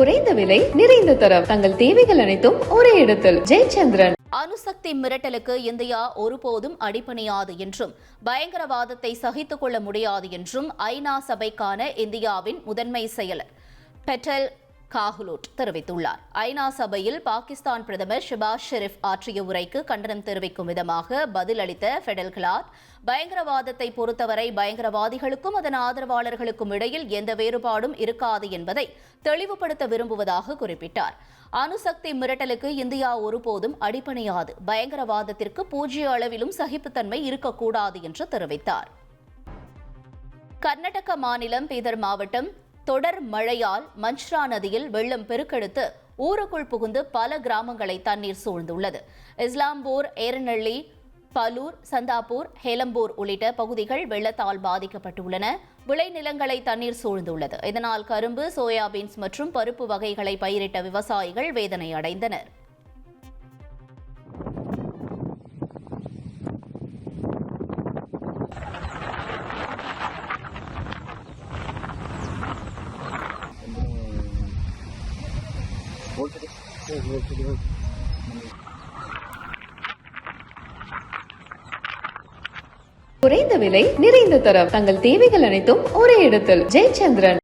குறைந்த விலை நிறைந்த தரம் தங்கள் தேவைகள் அனைத்தும் ஒரே இடத்தில். ஜெயச்சந்திரன். அணுசக்தி மிரட்டலுக்கு இந்தியா ஒருபோதும் அடிபணியாது என்றும் பயங்கரவாதத்தை சகித்துக் கொள்ள முடியாது என்றும் ஐநா சபைக்கான இந்தியாவின் முதன்மை செயலர் பெட்டல் காகுலோட் தெரிவித்துள்ளார். ஐநா சபையில் பாகிஸ்தான் பிரதமர் ஷெபாஸ் ஷெரீப் ஆற்றிய உரைக்கு கண்டனம் தெரிவிக்கும் விதமாக பதிலளித்த பெடல் கிளாட், பயங்கரவாதத்தை பொறுத்தவரை பயங்கரவாதிகளுக்கும் அதன் ஆதரவாளர்களுக்கும் இடையில் எந்த வேறுபாடும் இருக்காது என்பதை தெளிவுபடுத்த விரும்புவதாக குறிப்பிட்டார். அணுசக்தி மிரட்டலுக்கு இந்தியா ஒருபோதும் அடிபணியாது, பயங்கரவாதத்திற்கு பூஜ்ய அளவிலும் சகிப்புத்தன்மை இருக்கக்கூடாது என்று தெரிவித்தார். கர்நாடக மாநிலம் பீதர் மாவட்டம் தொடர் மழையால் மஞ்ச்ரா நதியில் வெள்ளம் பெருக்கெடுத்து ஊருக்குள் புகுந்து பல கிராமங்களை தண்ணீர் சூழ்ந்துள்ளது. இஸ்லாம்பூர், ஏரநள்ளி, பலூர், சந்தாப்பூர், ஹேலம்பூர் உள்ளிட்ட பகுதிகள் வெள்ளத்தால் பாதிக்கப்பட்டுள்ளன. விளைநிலங்களை தண்ணீர் சூழ்ந்துள்ளது. இதனால் கரும்பு, சோயாபீன்ஸ் மற்றும் பருப்பு வகைகளை பயிரிட்ட விவசாயிகள் வேதனை அடைந்தனர். குறைந்த விலை நிறைந்த தரம் தங்கள் தேவைகள் அனைத்தும் ஒரே இடத்தில். ஜெயச்சந்திரன்.